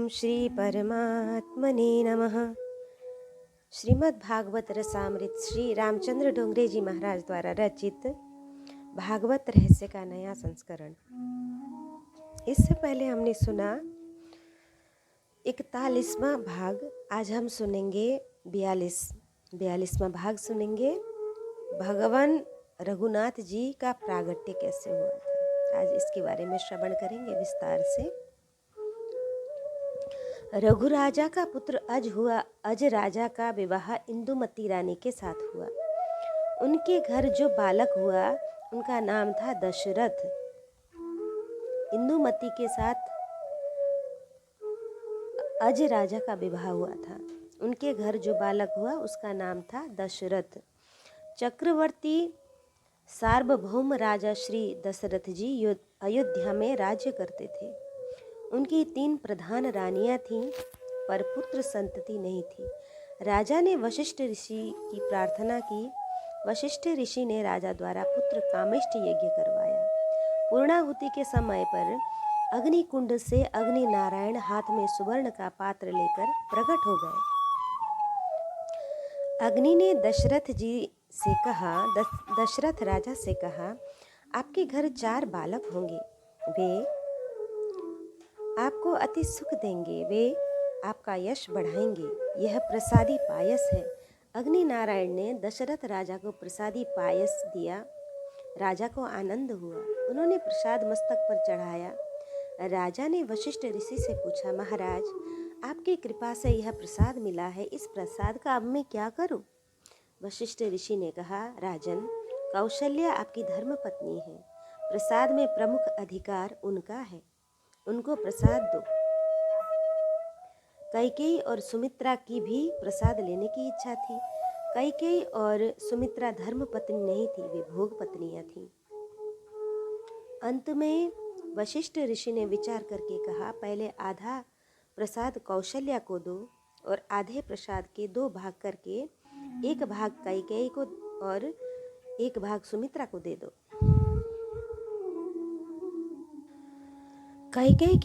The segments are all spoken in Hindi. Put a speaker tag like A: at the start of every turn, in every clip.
A: ओम श्री परमात्मने नमः। श्रीमद् भागवत रसामृत श्री रामचंद्र डोंगरे जी महाराज द्वारा रचित भागवत रहस्य का नया संस्करण। इससे पहले हमने सुना 41वां भाग। आज हम सुनेंगे 42वां भाग सुनेंगे। भगवान रघुनाथ जी का प्रागट्य कैसे हुआ था, आज इसके बारे में श्रवण करेंगे विस्तार से। रघु राजा का पुत्र अज राजा का विवाह इंदुमती रानी के साथ हुआ। उनके घर जो बालक हुआ उनका नाम था दशरथ। इंदुमती के साथ अज राजा का विवाह हुआ था। उनके घर जो बालक हुआ उसका नाम था दशरथ। चक्रवर्ती सार्वभौम राजा श्री दशरथ जी अयोध्या में राज्य करते थे। उनकी 3 प्रधान रानियां थीं, पर पुत्र संतति नहीं थी। राजा ने वशिष्ठ ऋषि की प्रार्थना की। वशिष्ठ ऋषि ने राजा द्वारा पुत्र कामेष्ट यज्ञ करवाया। पूर्णाहुति के समय पर अग्नि कुंड से अग्नि नारायण हाथ में सुवर्ण का पात्र लेकर प्रकट हो गए। अग्नि ने दशरथ राजा से कहा, आपके घर 4 बालक होंगे, वे आपको अति सुख देंगे, वे आपका यश बढ़ाएंगे। यह प्रसादी पायस है। अग्नि नारायण ने दशरथ राजा को प्रसादी पायस दिया। राजा को आनंद हुआ। उन्होंने प्रसाद मस्तक पर चढ़ाया। राजा ने वशिष्ठ ऋषि से पूछा, महाराज, आपकी कृपा से यह प्रसाद मिला है, इस प्रसाद का अब मैं क्या करूं? वशिष्ठ ऋषि ने कहा, राजन, कौशल्या आपकी धर्म पत्नी है। प्रसाद में प्रमुख अधिकार उनका है, उनको प्रसाद दो। कैकेयी और सुमित्रा की भी प्रसाद लेने की इच्छा थी। कैकेयी और सुमित्रा धर्म पत्नी नहीं थी, वे भोग पत्नियां थीं। अंत में वशिष्ठ ऋषि ने विचार करके कहा, पहले आधा प्रसाद कौशल्या को दो और आधे प्रसाद के 2 भाग करके 1 भाग कैकेयी को और 1 भाग सुमित्रा को दे दो। कैकेयी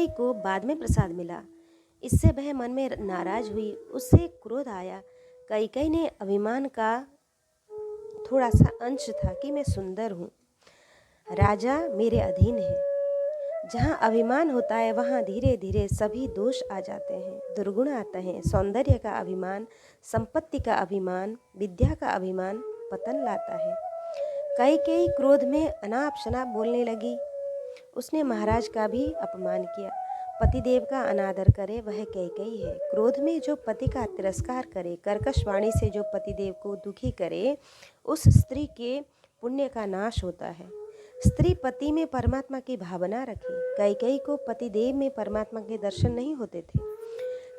A: को बाद में प्रसाद मिला। इससे वह मन में नाराज हुई, उससे क्रोध आया। कैकेयी ने अभिमान का थोड़ा सा अंश था कि मैं सुंदर हूँ, राजा मेरे अधीन है। जहाँ अभिमान होता है वहाँ धीरे धीरे सभी दोष आ जाते हैं, दुर्गुण आते हैं। सौंदर्य का अभिमान, संपत्ति का अभिमान, विद्या का अभिमान पतन लाता है। कैकेयी क्रोध में अनाप शनाप बोलने लगी। उसने महाराज का भी अपमान किया। पतिदेव का अनादर करे वह कैकेयी है। क्रोध में जो पति का तिरस्कार करे, कर्कश वाणी से जो पतिदेव को दुखी करे, उस स्त्री के पुण्य का नाश होता है। स्त्री पति में परमात्मा की भावना रखे। कैकेयी को पतिदेव में परमात्मा के दर्शन नहीं होते थे।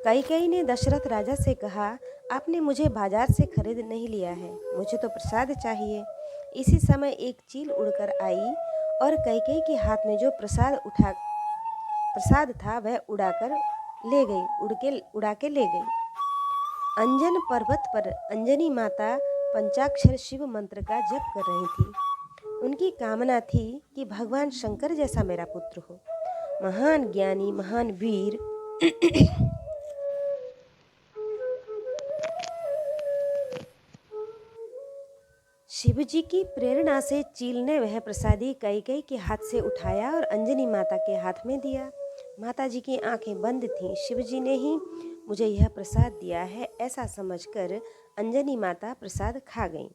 A: कैकेयी ने दशरथ राजा से कहा, आपने मुझे बाजार से खरीद नहीं लिया है, मुझे तो प्रसाद चाहिए। इसी समय एक चील उड़कर आई और कैकेयी के हाथ में जो प्रसाद था वह उड़ा के ले गई। अंजन पर्वत पर अंजनी माता पंचाक्षर शिव मंत्र का जप कर रही थी। उनकी कामना थी कि भगवान शंकर जैसा मेरा पुत्र हो, महान ज्ञानी, महान वीर। शिवजी की प्रेरणा से चील ने वह प्रसादी कैकेयी के हाथ से उठाया और अंजनी माता के हाथ में दिया। माता जी की आंखें बंद थीं। शिवजी ने ही मुझे यह प्रसाद दिया है, ऐसा समझकर अंजनी माता प्रसाद खा गईं।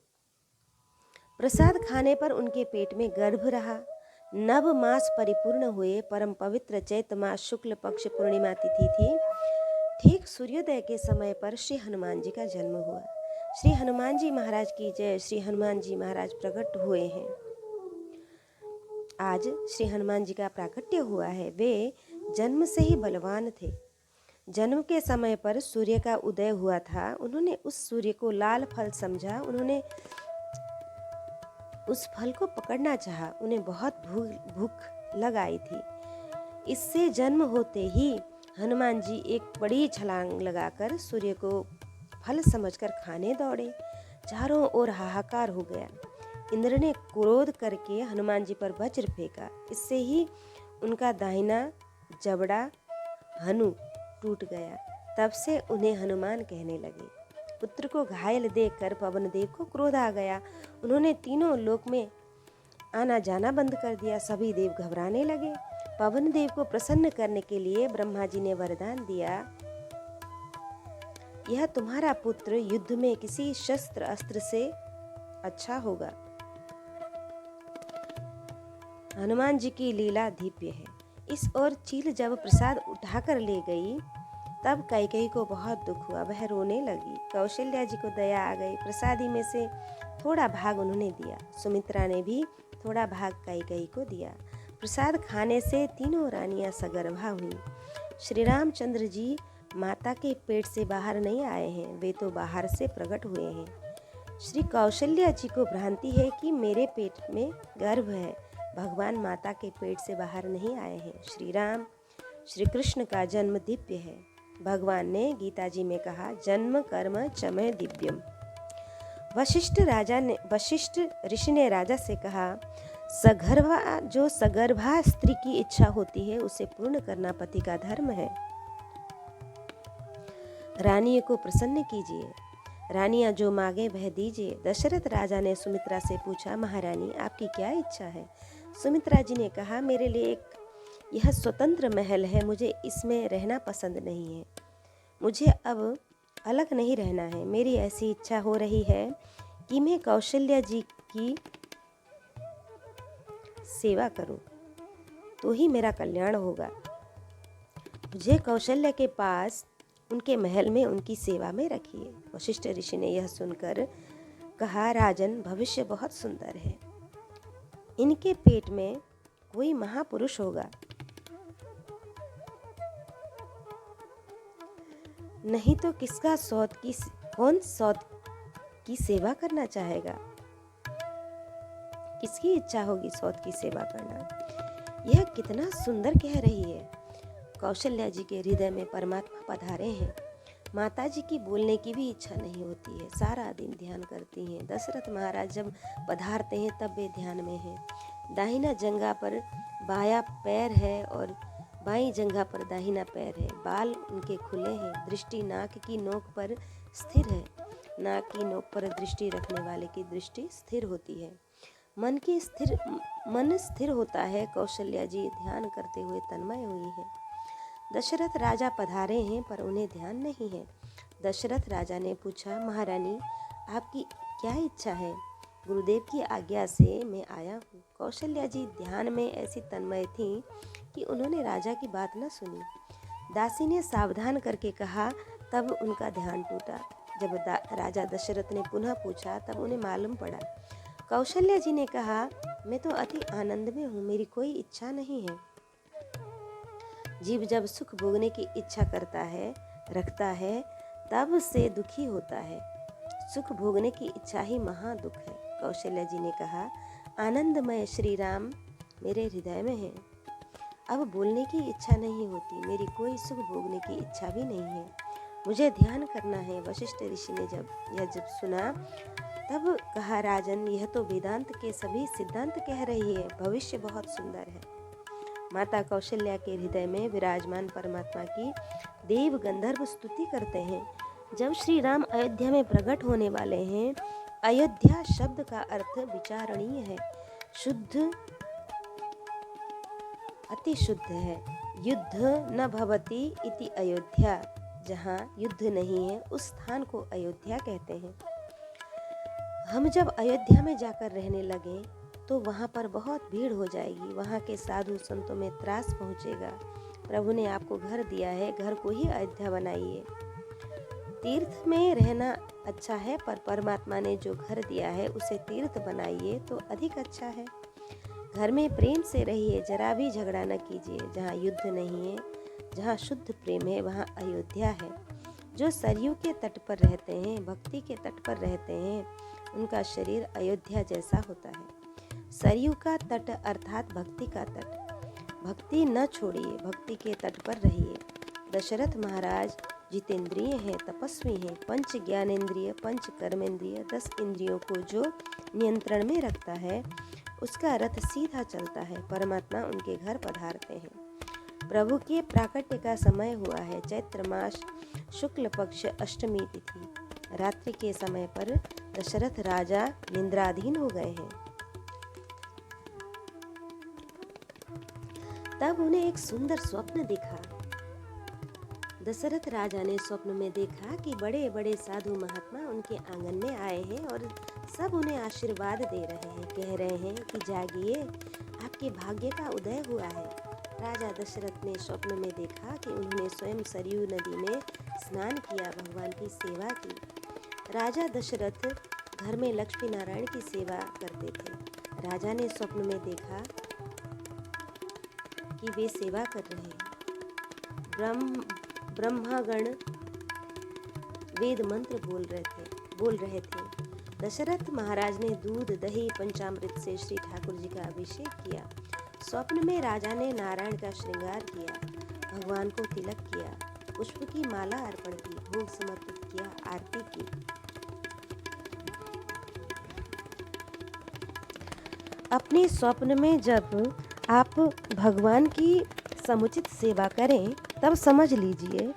A: प्रसाद खाने पर उनके पेट में गर्भ रहा। नव मास परिपूर्ण हुए। परम पवित्र चैत्र मास शुक्ल पक्ष पूर्णिमा तिथि थी। ठीक सूर्योदय के समय पर श्री हनुमान जी का जन्म हुआ। श्री हनुमान जी महाराज की जय। श्री हनुमान जी महाराज प्रकट हुए हैं। आज श्री हनुमान जी का प्राकट्य हुआ है। वे जन्म से ही बलवान थे। जन्म के समय पर सूर्य का उदय हुआ था। उन्होंने उस सूर्य को लाल फल समझा। उन्होंने उस फल को पकड़ना चाहा। उन्हें बहुत भूख लग आई थी। इससे जन्म होते ही हनुमान जी एक बड़ी छलांग लगाकर सूर्य को फल समझकर खाने दौड़े। चारों ओर हाहाकार हो गया। इंद्र ने क्रोध करके हनुमान जी पर वज्र फेंका। इससे ही उनका दाहिना जबड़ा हनु टूट गया। तब से उन्हें हनुमान कहने लगे। पुत्र को घायल देखकर पवन देव को क्रोध आ गया। उन्होंने तीनों लोक में आना जाना बंद कर दिया। सभी देव घबराने लगे। पवन देव को प्रसन्न करने के लिए ब्रह्मा जी ने वरदान दिया, यह तुम्हारा पुत्र युद्ध में किसी शस्त्र अस्त्र से अच्छा होगा। हनुमान जी की लीला दिव्य है। इस ओर चील जब प्रसाद उठाकर ले गई तब कैकेयी को बहुत दुख हुआ, वह रोने लगी। कौशल्या जी को दया आ गई, प्रसादी में से थोड़ा भाग उन्होंने दिया। सुमित्रा ने भी थोड़ा भाग कैकेयी को दिया। प्रसाद खाने से तीनों रानियां सगर्भा हुईं। श्री रामचंद्र जी माता के पेट से बाहर नहीं आए हैं, वे तो बाहर से प्रकट हुए हैं। श्री कौशल्या जी को भ्रांति है कि मेरे पेट में गर्भ है, भगवान माता के पेट से बाहर नहीं आए हैं। श्री राम श्री कृष्ण का जन्म दिव्य है। भगवान ने गीता जी में कहा, जन्म कर्म चमय दिव्यम। वशिष्ठ ऋषि ने राजा से कहा, जो सगर्भा स्त्री की इच्छा होती है उसे पूर्ण करना पति का धर्म है। रानियों को प्रसन्न कीजिए, रानियां जो मांगे वह दीजिए। दशरथ राजा ने सुमित्रा से पूछा, महारानी आपकी क्या इच्छा है? सुमित्रा जी ने कहा, मेरे लिए यह स्वतंत्र महल है, मुझे इसमें रहना पसंद नहीं है। मुझे अब अलग नहीं रहना है। मेरी ऐसी इच्छा हो रही है कि मैं कौशल्या जी की सेवा करूं, तो ही मेरा कल्याण होगा। मुझे कौशल्या के पास उनके महल में उनकी सेवा में रखिए। वशिष्ठ ऋषि ने यह सुनकर कहा, राजन भविष्य बहुत सुंदर है, इनके पेट में कोई महापुरुष होगा, नहीं तो कौन सौत की सेवा करना चाहेगा? किसकी इच्छा होगी सौत की सेवा करना? यह कितना सुंदर कह रही है। कौशल्या जी के हृदय में परमात्मा पधारे हैं। माता जी की बोलने की भी इच्छा नहीं होती है, सारा दिन ध्यान करती हैं। दशरथ महाराज जब पधारते हैं तब वे ध्यान में हैं। दाहिना जंघा पर बायां पैर है और बाईं जंघा पर दाहिना पैर है। बाल उनके खुले हैं, दृष्टि नाक की नोक पर स्थिर है। नाक की नोक पर दृष्टि रखने वाले की दृष्टि स्थिर होती है। मन स्थिर होता है। कौशल्या जी ध्यान करते हुए तन्मय हुई है। दशरथ राजा पधारे हैं पर उन्हें ध्यान नहीं है। दशरथ राजा ने पूछा, महारानी आपकी क्या इच्छा है? गुरुदेव की आज्ञा से मैं आया हूँ। कौशल्या जी ध्यान में ऐसी तन्मय थीं कि उन्होंने राजा की बात न सुनी। दासी ने सावधान करके कहा, तब उनका ध्यान टूटा। जब राजा दशरथ ने पुनः पूछा तब उन्हें मालूम पड़ा। कौशल्या जी ने कहा, मैं तो अति आनंद में हूँ, मेरी कोई इच्छा नहीं है। जीव जब सुख भोगने की इच्छा रखता है तब से दुखी होता है। सुख भोगने की इच्छा ही महादुख है। कौशल्या जी ने कहा, आनंदमय श्री राम मेरे हृदय में है। अब बोलने की इच्छा नहीं होती, मेरी कोई सुख भोगने की इच्छा भी नहीं है, मुझे ध्यान करना है। वशिष्ठ ऋषि ने जब सुना तब कहा, राजन यह तो वेदांत के सभी सिद्धांत कह रही है, भविष्य बहुत सुंदर है। माता कौशल्या के हृदय में विराजमान परमात्मा की देव गंधर्व स्तुति करते हैं। जब श्री राम अयोध्या में प्रकट होने वाले हैं, अयोध्या शब्द का अर्थ विचारणीय है, शुद्ध, अति शुद्ध है। युद्ध न भवति इति अयोध्या, जहाँ युद्ध नहीं है उस स्थान को अयोध्या कहते हैं। हम जब अयोध्या में जाकर रहने लगे तो वहाँ पर बहुत भीड़ हो जाएगी, वहाँ के साधु संतों में त्रास पहुँचेगा। प्रभु ने आपको घर दिया है, घर को ही अयोध्या बनाइए। तीर्थ में रहना अच्छा है, पर परमात्मा ने जो घर दिया है उसे तीर्थ बनाइए तो अधिक अच्छा है। घर में प्रेम से रहिए, जरा भी झगड़ा न कीजिए। जहाँ युद्ध नहीं है, जहाँ शुद्ध प्रेम है, वहाँ अयोध्या है। जो सरयू के तट पर रहते हैं, भक्ति के तट पर रहते हैं, उनका शरीर अयोध्या जैसा होता है। सरयू का तट अर्थात भक्ति का तट। भक्ति न छोड़िए, भक्ति के तट पर रहिए। दशरथ महाराज जितेंद्रिय हैं, तपस्वी हैं। पंच ज्ञानेंद्रिय, पंच कर्मेंद्रिय, 10 इंद्रियों को जो नियंत्रण में रखता है उसका रथ सीधा चलता है। परमात्मा उनके घर पधारते हैं। प्रभु के प्राकट्य का समय हुआ है। चैत्र मास शुक्ल पक्ष अष्टमी तिथि। रात्रि के समय पर दशरथ राजा निद्राधीन हो गए हैं। तब उन्हें एक सुंदर स्वप्न दिखा। दशरथ राजा ने स्वप्न में देखा कि बड़े बड़े साधु महात्मा उनके आंगन में आए हैं और सब उन्हें आशीर्वाद दे रहे हैं। कह रहे हैं कि जागिए, आपके भाग्य का उदय हुआ है। राजा दशरथ ने स्वप्न में देखा कि उन्होंने स्वयं सरयू नदी में स्नान किया, भगवान की सेवा की। राजा दशरथ घर में लक्ष्मी नारायण की सेवा करते थे। राजा ने स्वप्न में देखा कि वे सेवा कर रहे हैं। ब्रह्मागण वेद मंत्र बोल रहे थे। दशरथ महाराज ने दूध दही पंचामृत से श्री ठाकुर जी का अभिषेक किया। स्वप्न में राजा ने नारायण का श्रृंगार किया, भगवान को तिलक किया, पुष्प की माला अर्पण की, भोग समर्पित किया, आरती की। अपने स्वप्न में जब आप भगवान की समुचित सेवा करें तब समझ लीजिए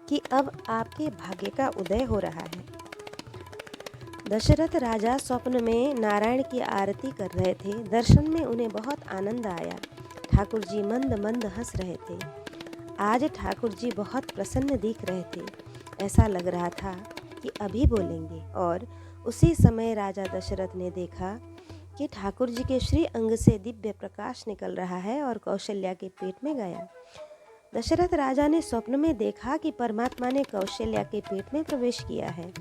A: कि अब आपके भाग्य का उदय हो रहा है। दशरथ राजा स्वप्न में नारायण की आरती कर रहे थे। दर्शन में उन्हें बहुत आनंद आया। ठाकुर जी मंद मंद हंस रहे थे। आज ठाकुर जी बहुत प्रसन्न दिख रहे थे। ऐसा लग रहा था कि अभी बोलेंगे। और उसी समय राजा दशरथ ने देखा कि ठाकुर जी के श्री अंग से दिव्य प्रकाश निकल रहा है और कौशल्या के पेट में गया। दशरथ राजा ने स्वप्न में देखा कि परमात्मा ने कौशल्या के पेट में प्रवेश किया है।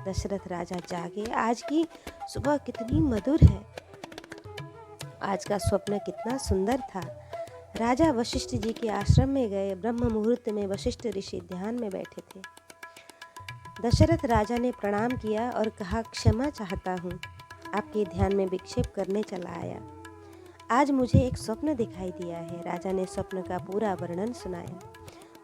A: दशरथ राजा जागे। आज की सुबह कितनी मधुर है, आज का स्वप्न कितना सुंदर था। राजा वशिष्ठ जी के आश्रम में गए। ब्रह्म मुहूर्त में वशिष्ठ ऋषि ध्यान में बैठे थे। दशरथ राजा ने प्रणाम किया और कहा, क्षमा चाहता हूँ, आपके ध्यान में विक्षेप करने चला आया। आज मुझे एक स्वप्न दिखाई दिया है। राजा ने स्वप्न का पूरा वर्णन सुनाया।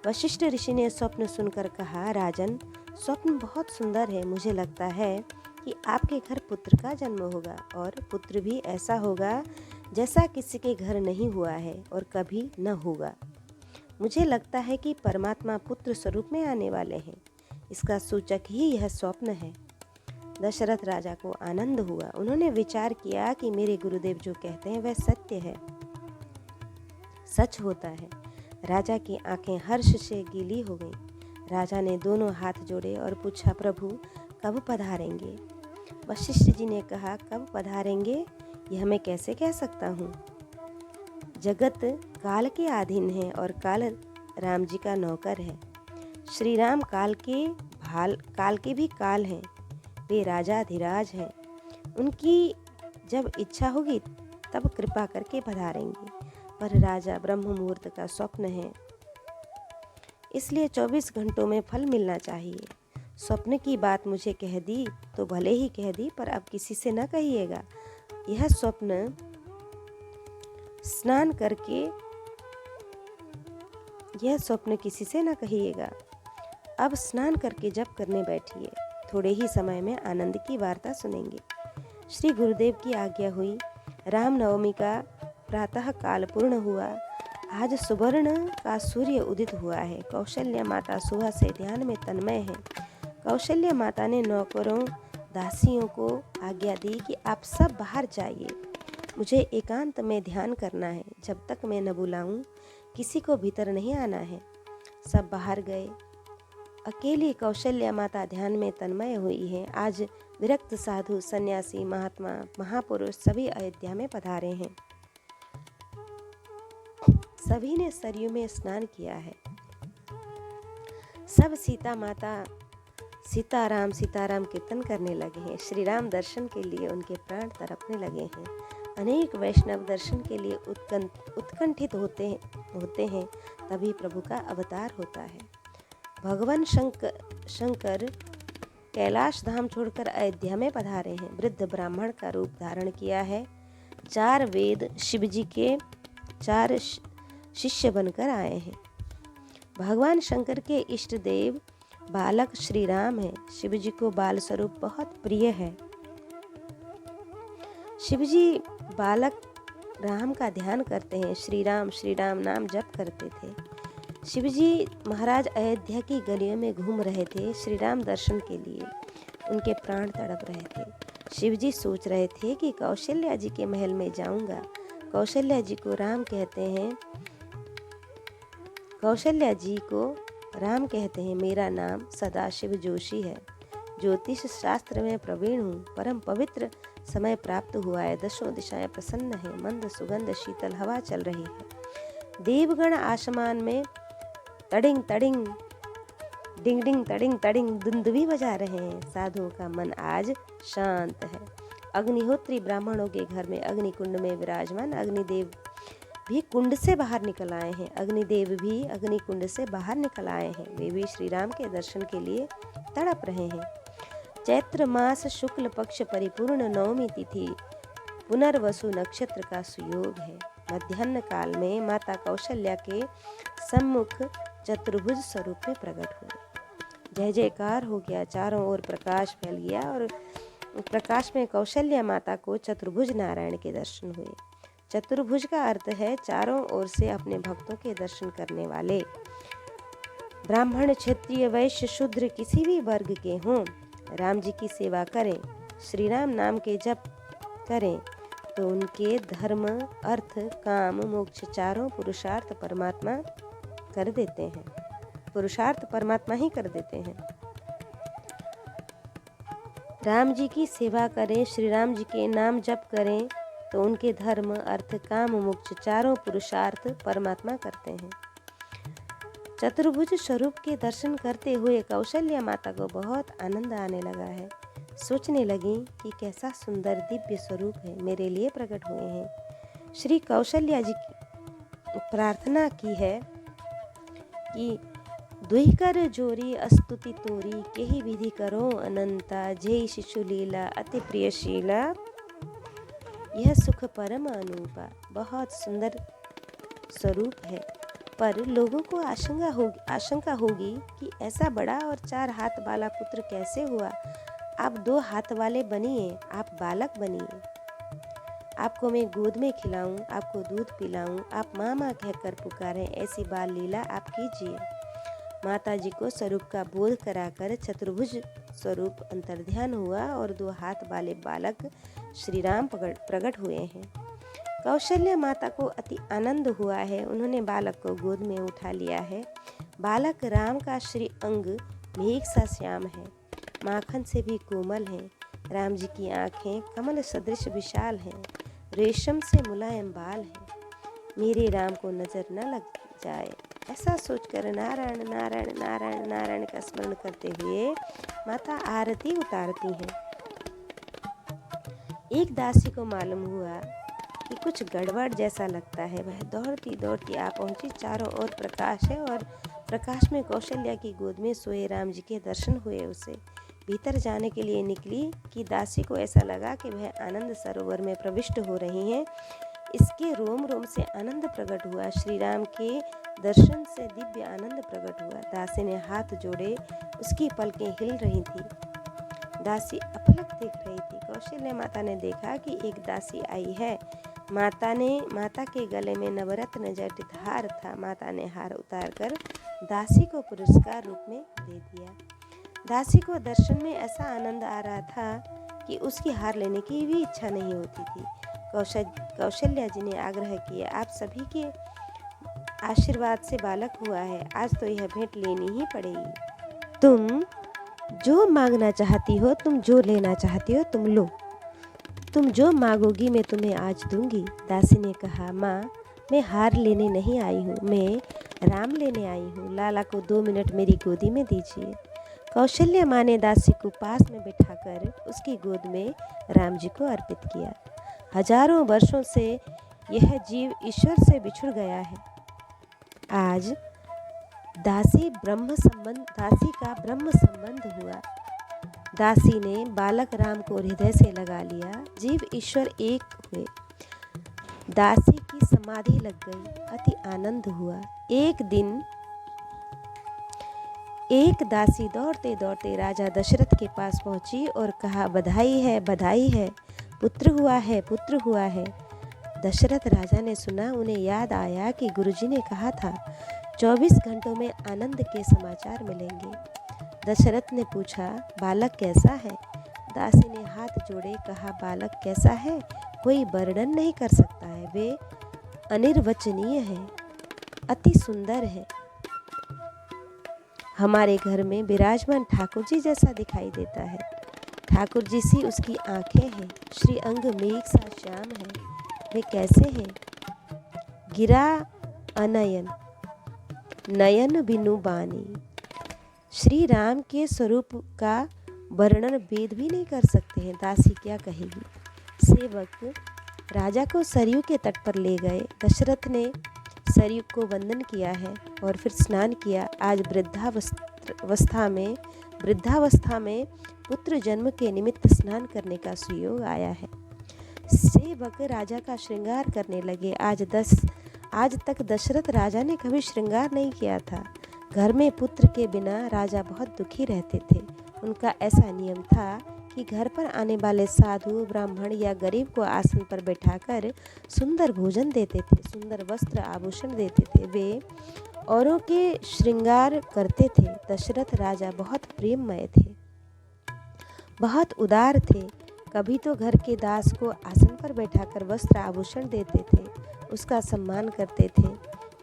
A: वशिष्ठ ऋषि ने स्वप्न सुनकर कहा, राजन, स्वप्न बहुत सुंदर है। मुझे लगता है कि आपके घर पुत्र का जन्म होगा और पुत्र भी ऐसा होगा जैसा किसी के घर नहीं हुआ है और कभी न होगा। मुझे लगता है कि परमात्मा पुत्र स्वरूप में आने वाले हैं। इसका सूचक ही यह स्वप्न है। दशरथ राजा को आनंद हुआ। उन्होंने विचार किया कि मेरे गुरुदेव जो कहते हैं वह सत्य है, सच होता है। राजा की आंखें हर्ष से गीली हो गईं। राजा ने दोनों हाथ जोड़े और पूछा, प्रभु कब पधारेंगे? वशिष्ठ जी ने कहा, कब पधारेंगे यह मैं कैसे कह सकता हूँ। जगत काल के अधीन है और काल राम जी का नौकर है। श्री राम काल के भी काल हैं। वे राजाधिराज हैं। उनकी जब इच्छा होगी तब कृपा करके पधारेंगे। पर राजा ब्रह्म मुहूर्त का स्वप्न है, इसलिए 24 घंटों में फल मिलना चाहिए। स्वप्न की बात मुझे कह दी तो भले ही कह दी, पर अब किसी से न कहिएगा। यह स्वप्न किसी से न कहिएगा। अब स्नान करके जप करने बैठिए। थोड़े ही समय में आनंद की वार्ता सुनेंगे। श्री गुरुदेव की आज्ञा हुई। रामनवमी का प्रातः काल पूर्ण हुआ। आज सुवर्ण का सूर्य उदित हुआ है। कौशल्या माता सुबह से ध्यान में तन्मय है। कौशल्या माता ने नौकरों दासियों को आज्ञा दी कि आप सब बाहर जाइए, मुझे एकांत में ध्यान करना है। जब तक मैं न बुलाऊं किसी को भीतर नहीं आना है। सब बाहर गए। अकेली कौशल्या माता ध्यान में तन्मय हुई है। आज विरक्त साधु, सन्यासी, महात्मा, महापुरुष सभी अयोध्या में पधारे हैं। सभी ने सरयू में स्नान किया है। सब सीता माता सीताराम सीताराम कीर्तन करने लगे हैं। श्री राम दर्शन के लिए उनके प्राण तड़पने लगे हैं। अनेक वैष्णव दर्शन के लिए उत्कंठित होते हैं। तभी प्रभु का अवतार होता है। भगवान शंकर कैलाश धाम छोड़कर अयोध्या में पधारे हैं। वृद्ध ब्राह्मण का रूप धारण किया है। 4 वेद शिवजी के 4 शिष्य बनकर आए हैं। भगवान शंकर के इष्ट देव बालक श्री राम है। शिवजी को बाल स्वरूप बहुत प्रिय है। शिवजी बालक राम का ध्यान करते हैं, श्री राम नाम जप करते थे। शिवजी महाराज अयोध्या की गलियों में घूम रहे थे श्री राम दर्शन के लिए। उनके प्राण तड़प रहे थे। शिवजी सोच रहे थे कि कौशल्या जी के महल में जाऊंगा। कौशल्या जी को राम कहते हैं, मेरा नाम सदाशिव जोशी है। ज्योतिष शास्त्र में प्रवीण हूँ। परम पवित्र समय प्राप्त हुआ है। दसों दिशाएं प्रसन्न हैं। मंद सुगंध शीतल हवा चल रही है। देवगण आसमान में तड़िंग तड़िंग डिंग डिंग तड़िंग तड़िंग दुंदुभी बजा रहे हैं। साधुओं का मन आज शांत है। अग्निहोत्री ब्राह्मणों के घर में अग्निकुंड में विराजमान। अग्निदेव भी कुंड से बाहर निकल आए हैं। अग्निदेव भी अग्निकुंड से बाहर निकल आए हैं। वे भी श्री राम के दर्शन के लिए तड़प रहे हैं। चैत्र मास शुक्ल पक्ष परिपूर्ण नवमी तिथि पुनर्वसु नक्षत्र का सुयोग है। मध्याह्न काल में माता कौशल्या के सम्मुख चतुर्भुज स्वरूप में प्रकट हुए। जय जयकार हो गया। चारों ओर प्रकाश फैल गया और प्रकाश में कौशल्या माता को चतुर्भुज नारायण के दर्शन हुए। चतुर्भुज का अर्थ है चारों ओर से अपने भक्तों के दर्शन करने वाले। ब्राह्मण, क्षत्रिय, वैश्य, शूद्र किसी भी वर्ग के हों, राम जी की सेवा करें, श्री राम नाम के जप करें तो उनके धर्म, अर्थ, काम, मोक्ष चारों पुरुषार्थ परमात्मा कर देते हैं। पुरुषार्थ परमात्मा ही कर देते हैं। राम जी की सेवा करें, श्री राम जी के नाम जप करें तो उनके धर्म, अर्थ, काम, मोक्ष चारों पुरुषार्थ परमात्मा करते हैं। चतुर्भुज स्वरूप के दर्शन करते हुए कौशल्या माता को बहुत आनंद आने लगा है। सोचने लगी कि कैसा सुंदर दिव्य स्वरूप है, मेरे लिए प्रकट हुए हैं। श्री कौशल्या जी की प्रार्थना की है कि दुहिकर जोरी अस्तुति तोरी, केहि विधि करो अनंता, जय शिशु लीला अति प्रियशीला, यह सुख परम अनूपा। बहुत सुंदर स्वरूप है, पर लोगों को आशंका होगी कि ऐसा बड़ा और 4 हाथ वाला पुत्र कैसे हुआ। आप 2 हाथ वाले बनिए, आप बालक बनिए। आपको मैं गोद में खिलाऊं, आपको दूध पिलाऊं, आप माँ माँ कहकर पुकारें, ऐसी बाल लीला आप कीजिए। माता जी को स्वरूप का बोध कराकर चतुर्भुज स्वरूप अंतर्ध्यान हुआ और 2 हाथ वाले बालक श्री राम प्रकट हुए हैं। कौशल्या माता को अति आनंद हुआ है। उन्होंने बालक को गोद में उठा लिया है। बालक राम का श्री अंग मेघ सा श्याम है, माखन से भी कोमल है। राम जी की आंखें कमल सदृश विशाल हैं, रेशम से मुलायम बाल हैं। मेरे राम को नजर न लग जाए, ऐसा सोचकर नारायण नारायण नारायण नारायण का स्मरण करते हुए माता आरती उतारती हैं। एक दासी को मालूम हुआ कि कुछ गड़बड़ जैसा लगता है। वह दौड़ती दौड़ती आ पहुंची। चारों ओर प्रकाश है और प्रकाश में कौशल्या की गोद में सोए राम जी के दर्शन हुए। उसे भीतर जाने के लिए निकली कि दासी को ऐसा लगा कि वह आनंद सरोवर में प्रविष्ट हो रही हैं। इसके रोम रोम से आनंद प्रकट हुआ। श्री राम के दर्शन से दिव्य आनंद प्रकट हुआ। दासी ने हाथ जोड़े, उसकी पलकें हिल रही थी। दासी अपलक देख रही थी। कौशल्या माता ने देखा कि एक दासी आई है। माता के गले में नवरत्न जटित हार था। माता ने हार उतारकर दासी को पुरस्कार रूप में दे दिया। दासी को दर्शन में ऐसा आनंद आ रहा था कि उसकी हार लेने की भी इच्छा नहीं होती थी। कौशल्या जी ने आग्रह किया, आप सभी के आशीर्वाद से बालक हुआ है, आज तो यह भेंट लेनी ही पड़ेगी। तुम जो मांगना चाहती हो, तुम जो लेना चाहती हो, तुम लो। तुम जो मांगोगी मैं तुम्हें आज दूंगी। दासी ने कहा, माँ, मैं हार लेने नहीं आई हूँ, मैं राम लेने आई हूँ। लाला को 2 मिनट मेरी गोदी में दीजिए। कौशल्या माँ ने दासी को पास में बिठाकर उसकी गोद में राम जी को अर्पित किया। हजारों वर्षों से यह जीव ईश्वर से बिछुड़ गया है। आज दासी का ब्रह्म संबंध हुआ। दासी ने बालक राम को हृदय से लगा लिया। जीव ईश्वर एक हुए। दासी की समाधि लग गई। अति आनंद हुआ। एक दिन एक दासी दौड़ते दौड़ते राजा दशरथ के पास पहुंची और कहा, बधाई है, बधाई है, पुत्र हुआ है, पुत्र हुआ है। दशरथ राजा ने सुना, उन्हें याद आया कि गुरुजी ने कहा था 24 घंटों में आनंद के समाचार मिलेंगे। दशरथ ने पूछा, बालक कैसा है? दासी ने हाथ जोड़े कहा, बालक कैसा है कोई वर्णन नहीं कर सकता है। वे अनिर्वचनीय है, अति सुंदर है। हमारे घर में विराजमान ठाकुर जी जैसा दिखाई देता है। ठाकुर जी सी उसकी आंखें हैं, श्री अंग मेघ सा श्याम है। वे कैसे हैं? गिरा अनयन, नयन बिनु बानी। श्री राम के स्वरूप का वर्णन वेद भी नहीं कर सकते हैं। दासी क्या कहेगी? सेवक राजा को सरयू के तट पर ले गए। दशरथ ने सरयू को वंदन किया है और फिर स्नान किया। आज वृद्धावस्था में पुत्र जन्म के निमित्त स्नान करने का सुयोग आया है। सेवक राजा का श्रृंगार करने लगे। आज तक दशरथ राजा ने कभी श्रृंगार नहीं किया था। घर में पुत्र के बिना राजा बहुत दुखी रहते थे। उनका ऐसा नियम था कि घर पर आने वाले साधु, ब्राह्मण या गरीब को आसन पर बैठाकर सुंदर भोजन देते थे, सुंदर वस्त्र आभूषण देते थे। वे औरों के श्रृंगार करते थे। दशरथ राजा बहुत प्रेममय थे, बहुत उदार थे। कभी तो घर के दास को आसन पर बैठाकर वस्त्र आभूषण देते थे, उसका सम्मान करते थे।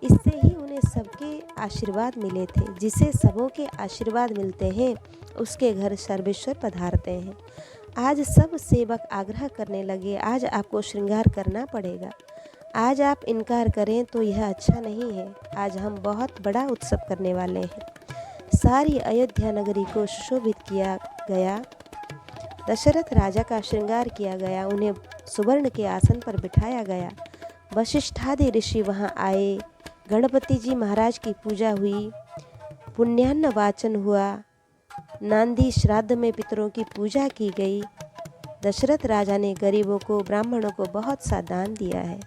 A: इससे ही उन्हें सबके आशीर्वाद मिले थे। जिसे सबों के आशीर्वाद मिलते हैं उसके घर सर्वेश्वर पधारते हैं। आज सब सेवक आग्रह करने लगे, आज आपको श्रृंगार करना पड़ेगा। आज आप इनकार करें तो यह अच्छा नहीं है। आज हम बहुत बड़ा उत्सव करने वाले हैं। सारी अयोध्या नगरी को सुशोभित किया गया। दशरथ राजा का श्रृंगार किया गया। उन्हें सुवर्ण के आसन पर बिठाया गया। वशिष्ठादि ऋषि वहाँ आए। गणपति जी महाराज की पूजा हुई। पुण्यान्न वाचन हुआ। नांदी श्राद्ध में पितरों की पूजा की गई। दशरथ राजा ने गरीबों को, ब्राह्मणों को बहुत सा दान दिया है।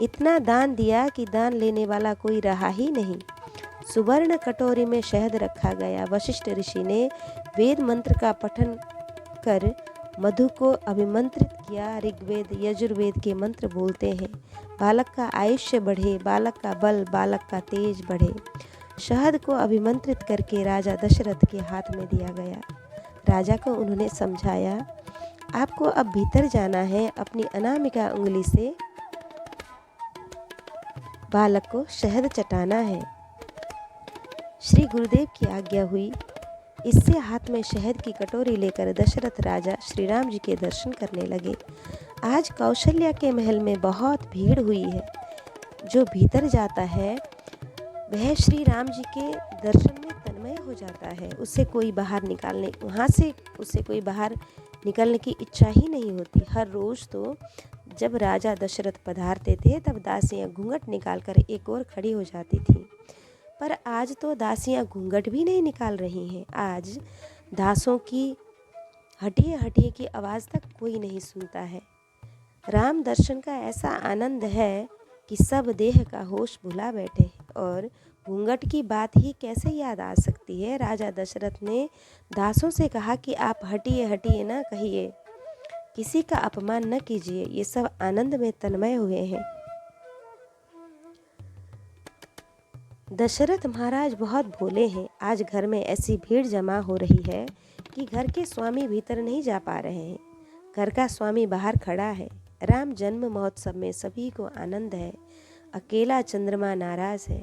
A: इतना दान दिया कि दान लेने वाला कोई रहा ही नहीं। सुवर्ण कटोरी में शहद रखा गया। वशिष्ठ ऋषि ने वेद मंत्र का पठन कर मधु को अभिमंत्रित किया। ऋग्वेद, यजुर्वेद के मंत्र बोलते हैं, बालक का आयुष्य बढ़े, बालक का बल, बालक का तेज बढ़े। शहद को अभिमंत्रित करके राजा दशरथ के हाथ में दिया गया। राजा को उन्होंने समझाया, आपको अब भीतर जाना है। अपनी अनामिका उंगली से बालक को शहद चटाना है। श्री गुरुदेव की आज्ञा हुई। इससे हाथ में शहद की कटोरी लेकर दशरथ राजा श्री राम जी के दर्शन करने लगे। आज कौशल्या के महल में बहुत भीड़ हुई है। जो भीतर जाता है वह श्री राम जी के दर्शन में तन्मय हो जाता है। उसे कोई बाहर निकलने की इच्छा ही नहीं होती। हर रोज़ तो जब राजा दशरथ पधारते थे तब दासियां घूंघट निकालकर एक ओर खड़ी हो जाती थीं, पर आज तो दासियां घूंघट भी नहीं निकाल रही हैं। आज दासों की हटिए हटिए की आवाज़ तक कोई नहीं सुनता है। राम दर्शन का ऐसा आनंद है कि सब देह का होश भुला बैठे हैं, और घूंघट की बात ही कैसे याद आ सकती है। राजा दशरथ ने दासों से कहा कि आप हटिए हटिए ना कहिए, किसी का अपमान न कीजिए। ये सब आनंद में तन्मय हुए हैं। दशरथ महाराज बहुत भोले हैं। आज घर में ऐसी भीड़ जमा हो रही है कि घर के स्वामी भीतर नहीं जा पा रहे हैं। घर का स्वामी बाहर खड़ा है। राम जन्म महोत्सव में सभी को आनंद है। अकेला चंद्रमा नाराज है।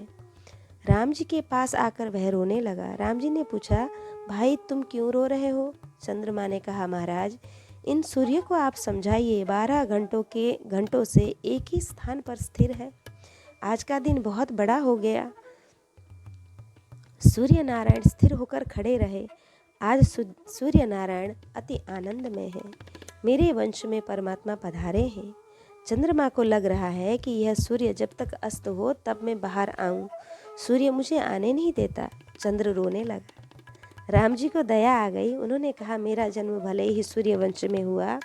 A: राम जी के पास आकर वह रोने लगा। राम जी ने पूछा, भाई तुम क्यों रो रहे हो? चंद्रमा ने कहा, महाराज इन सूर्य को आप समझाइए, 12 घंटों से एक ही स्थान पर स्थिर है। आज का दिन बहुत बड़ा हो गया। सूर्य नारायण स्थिर होकर खड़े रहे। आज सूर्य नारायण अति आनंद में है। मेरे वंश में परमात्मा पधारे हैं। चंद्रमा को लग रहा है कि यह सूर्य जब तक अस्त हो तब मैं बाहर आऊं। सूर्य मुझे आने नहीं देता। चंद्र रोने लगा। राम जी को दया आ गई। उन्होंने कहा, मेरा जन्म भले ही सूर्य वंश में हुआ,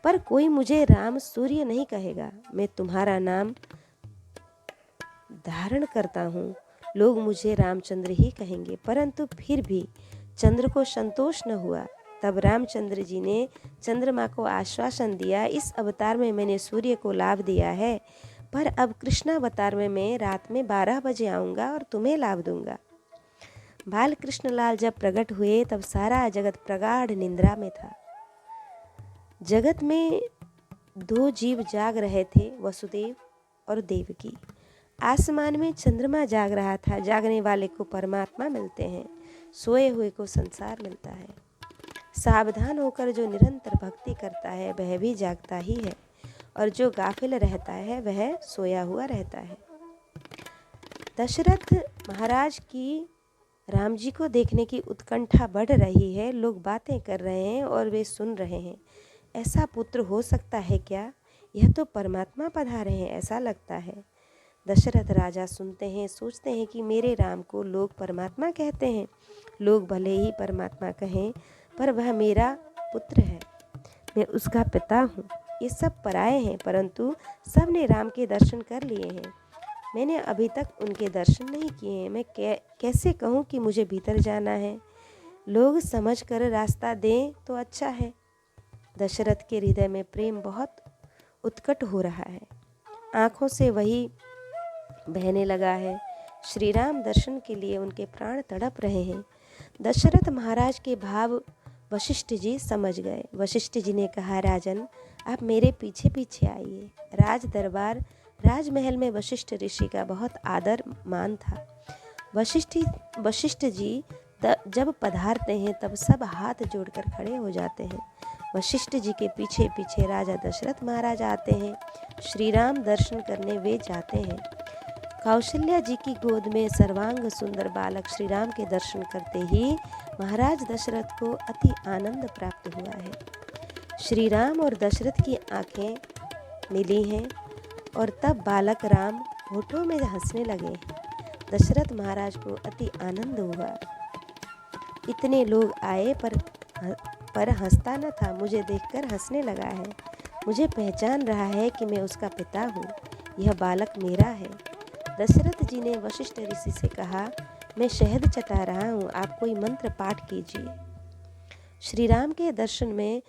A: पर कोई मुझे राम सूर्य नहीं कहेगा। मैं तुम्हारा नाम धारण करता हूँ। लोग मुझे रामचंद्र ही कहेंगे। परंतु फिर भी चंद्र को संतोष न हुआ। तब रामचंद्र जी ने चंद्रमा को आश्वासन दिया, इस अवतार में मैंने सूर्य को लाभ दिया है, पर अब कृष्णावतार में मैं रात में 12 बजे आऊँगा और तुम्हें लाभ दूंगा। बाल कृष्णलाल जब प्रकट हुए तब सारा जगत प्रगाढ़ निंद्रा में था। जगत में 2 जीव जाग रहे थे, वसुदेव और देवकी। आसमान में चंद्रमा जाग रहा था। जागने वाले को परमात्मा मिलते हैं, सोए हुए को संसार मिलता है। सावधान होकर जो निरंतर भक्ति करता है वह भी जागता ही है, और जो गाफिल रहता है वह सोया हुआ रहता है। दशरथ महाराज की राम जी को देखने की उत्कंठा बढ़ रही है। लोग बातें कर रहे हैं और वे सुन रहे हैं। ऐसा पुत्र हो सकता है क्या? यह तो परमात्मा पधारे हैं ऐसा लगता है। दशरथ राजा सुनते हैं, सोचते हैं कि मेरे राम को लोग परमात्मा कहते हैं। लोग भले ही परमात्मा कहें, पर वह मेरा पुत्र है, मैं उसका पिता हूँ। ये सब पराए हैं, परंतु सब ने राम के दर्शन कर लिए हैं। मैंने अभी तक उनके दर्शन नहीं किए हैं। मैं कैसे कहूँ कि मुझे भीतर जाना है? लोग समझ कर रास्ता दें तो अच्छा है। दशरथ के हृदय में प्रेम बहुत उत्कट हो रहा है, आँखों से वही बहने लगा है। श्री राम दर्शन के लिए उनके प्राण तड़प रहे हैं। दशरथ महाराज के भाव वशिष्ठ जी समझ गए। वशिष्ठ जी ने कहा, राजन आप मेरे पीछे पीछे आइए। राज दरबार राजमहल में वशिष्ठ ऋषि का बहुत आदर मान था। वशिष्ठ जी जब पधारते हैं तब सब हाथ जोड़कर खड़े हो जाते हैं। वशिष्ठ जी के पीछे पीछे राजा दशरथ महाराज आते हैं। श्री राम दर्शन करने वे जाते हैं। कौशल्या जी की गोद में सर्वांग सुंदर बालक श्री राम के दर्शन करते ही महाराज दशरथ को अति आनंद प्राप्त हुआ है। श्री राम और दशरथ की आंखें मिली हैं और तब बालक राम होठों में हंसने लगे हैं। दशरथ महाराज को अति आनंद हुआ। इतने लोग आए पर हंसता न था, मुझे देखकर हंसने लगा है। मुझे पहचान रहा है कि मैं उसका पिता हूँ, यह बालक मेरा है। दशरथ जी ने वशिष्ठ ऋषि से कहा, मैं शहद चटा रहा हूँ, आप कोई मंत्र पाठ कीजिए। श्री राम के दर्शन में